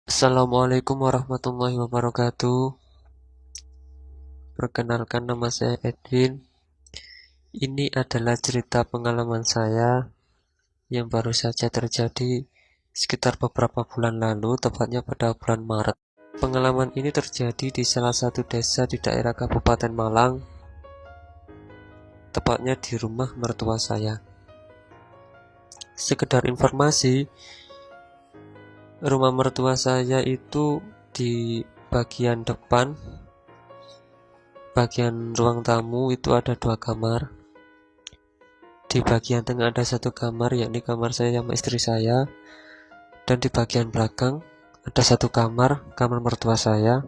Assalamualaikum warahmatullahi wabarakatuh. Perkenalkan, nama saya Edwin. Ini adalah cerita pengalaman saya yang baru saja terjadi sekitar beberapa bulan lalu, tepatnya pada bulan Maret. Pengalaman ini terjadi di salah satu desa di daerah Kabupaten Malang, tepatnya di rumah mertua saya. Sekedar informasi, rumah mertua saya itu di bagian depan, bagian ruang tamu itu ada 2 kamar. Di bagian tengah ada 1 kamar, yakni kamar saya sama istri saya. Dan di bagian belakang ada 1 kamar, kamar mertua saya,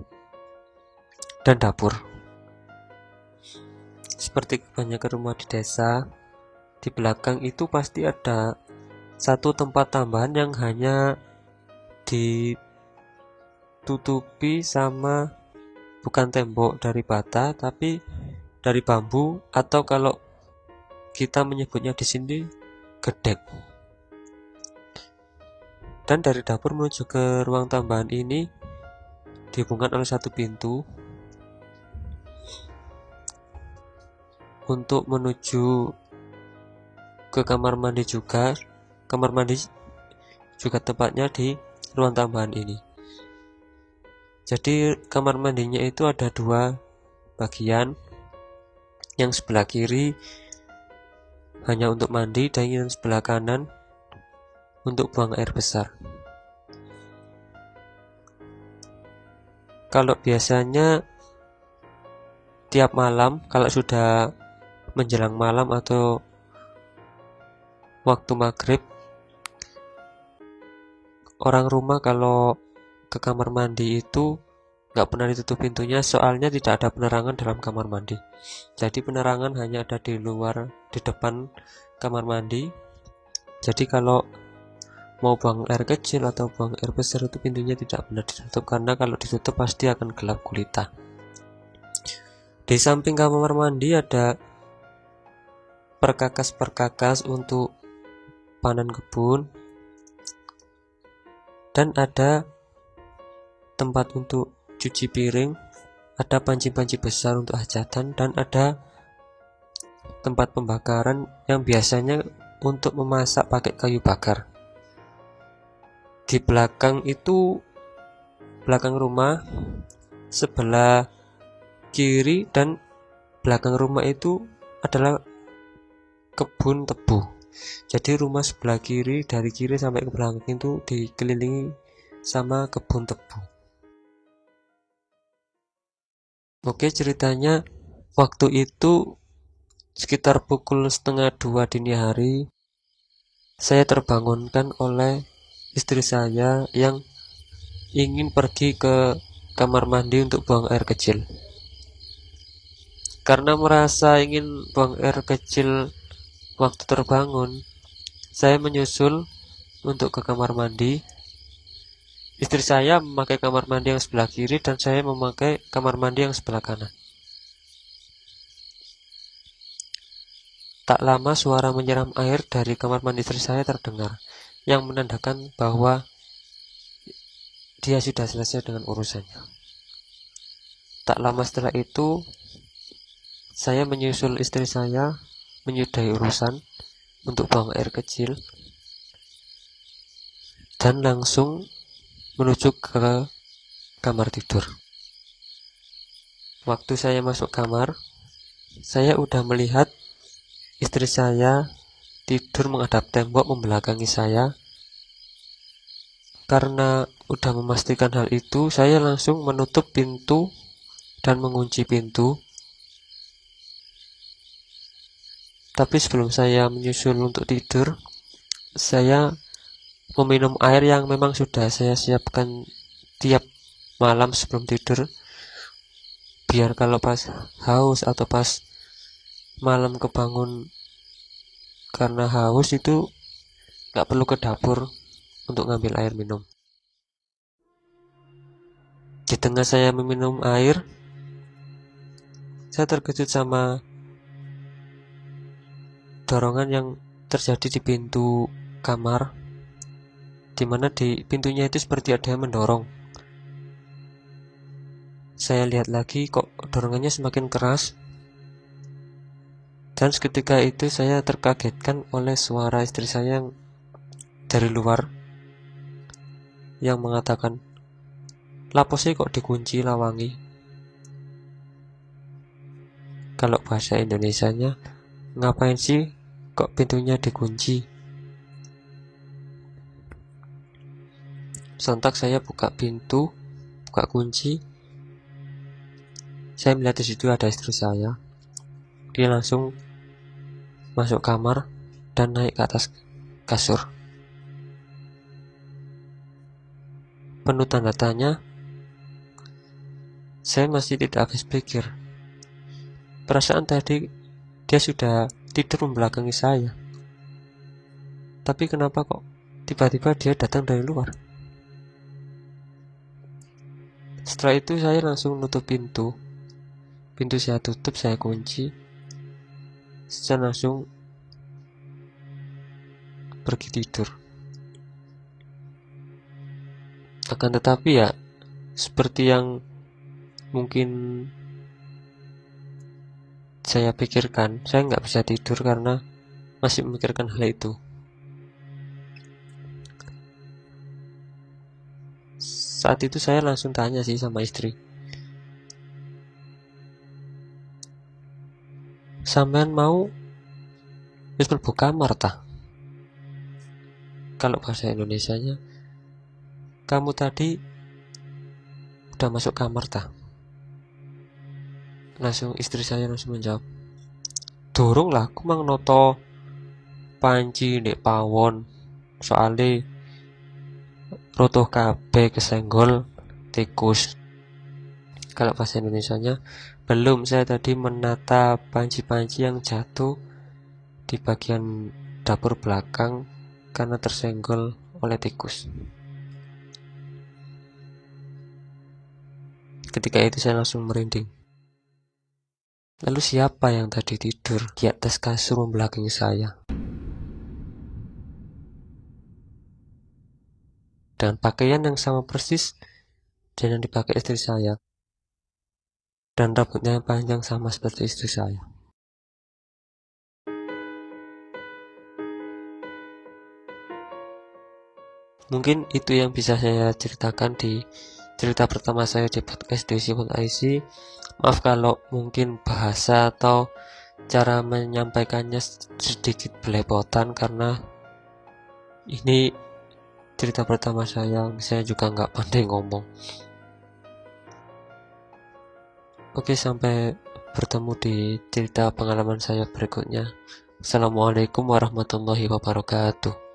dan dapur. Seperti kebanyakan rumah di desa, di belakang itu pasti ada 1 tempat tambahan yang hanya ditutupi sama bukan tembok dari bata, tapi dari bambu, atau kalau kita menyebutnya di sini gedek. Dan dari dapur menuju ke ruang tambahan ini dihubungkan oleh 1 pintu. Untuk menuju ke kamar mandi juga, kamar mandi juga tepatnya di ruang tambahan ini. Jadi kamar mandinya itu ada 2 bagian. Yang sebelah kiri hanya untuk mandi, dan yang sebelah kanan untuk buang air besar. Kalau biasanya tiap malam, kalau sudah menjelang malam atau waktu maghrib, orang rumah kalau ke kamar mandi itu nggak pernah ditutup pintunya, soalnya tidak ada penerangan dalam kamar mandi. Jadi penerangan hanya ada di luar, di depan kamar mandi. Jadi kalau mau buang air kecil atau buang air besar itu pintunya tidak benar ditutup, karena kalau ditutup pasti akan gelap gulita. Di samping kamar mandi ada perkakas-perkakas untuk panen kebun, dan ada tempat untuk cuci piring, ada panci-panci besar untuk hajatan, dan ada tempat pembakaran yang biasanya untuk memasak pakai kayu bakar. Di belakang itu, belakang rumah sebelah kiri dan belakang rumah itu adalah kebun tebu. Jadi rumah sebelah kiri, dari kiri sampai ke belakang itu dikelilingi sama kebun tebu. Oke, ceritanya waktu itu sekitar pukul 1:30 dini hari, saya terbangunkan oleh istri saya yang ingin pergi ke kamar mandi untuk buang air kecil. Karena merasa ingin buang air kecil waktu terbangun, saya menyusul untuk ke kamar mandi. Istri saya memakai kamar mandi yang sebelah kiri, dan saya memakai kamar mandi yang sebelah kanan. Tak lama suara menyiram air dari kamar mandi istri saya terdengar, yang menandakan bahwa dia sudah selesai dengan urusannya. Tak lama setelah itu, saya menyusul istri saya menyudahi urusan untuk buang air kecil, dan langsung menuju ke kamar tidur. Waktu saya masuk kamar, saya udah melihat istri saya tidur menghadap tembok membelakangi saya. Karena udah memastikan hal itu, saya langsung menutup pintu dan mengunci pintu. Tapi sebelum saya menyusul untuk tidur, saya meminum air yang memang sudah saya siapkan tiap malam sebelum tidur, biar kalau pas haus atau pas malam kebangun karena haus itu gak perlu ke dapur untuk ngambil air minum. Di tengah saya meminum air, saya terkejut sama dorongan yang terjadi di pintu kamar. dimana di pintunya itu seperti ada yang mendorong. Saya lihat lagi kok dorongannya semakin keras, dan seketika itu saya terkagetkan oleh suara istri saya yang dari luar yang mengatakan, "Lapo sih kok dikunci lawangi?" Kalau bahasa Indonesianya, ngapain sih kok pintunya dikunci? Sontak saya buka pintu, buka kunci. Saya melihat di situ ada istri saya. Dia langsung masuk kamar dan naik ke atas kasur. Penuh tanda tanya. Saya masih tidak habis pikir. Perasaan tadi dia sudah tidur membelakangi saya. Tapi kenapa kok tiba-tiba dia datang dari luar? Setelah itu saya langsung nutup pintu. Pintu saya tutup, saya kunci. Saya langsung pergi tidur. Akan tetapi ya, seperti yang mungkin saya pikirkan, saya nggak bisa tidur karena masih memikirkan hal itu. Saat itu saya langsung tanya sih sama istri, "Sampean mau wis mlebu kamar tah?" Kalau bahasa Indonesianya, "Kamu tadi udah masuk kamar tah?" Langsung istri saya langsung menjawab, "Durung lah, aku mang noto panci ndek pawon. Soale rotoh kabeh kesenggol tikus." Kalau bahasa Indonesianya, "Belum, saya tadi menata panci-panci yang jatuh di bagian dapur belakang karena tersenggol oleh tikus." Ketika itu saya langsung merinding. Lalu siapa yang tadi tidur di atas kasur membelakangi saya? Dengan pakaian yang sama persis dengan yang dipakai istri saya. Dan rambutnya yang panjang sama seperti istri saya. Mungkin itu yang bisa saya ceritakan di cerita pertama saya di podcast Desi.IC. Maaf kalau mungkin bahasa atau cara menyampaikannya sedikit belepotan karena ini cerita pertama saya juga nggak pandai ngomong. Oke, sampai bertemu di cerita pengalaman saya berikutnya. Assalamualaikum warahmatullahi wabarakatuh.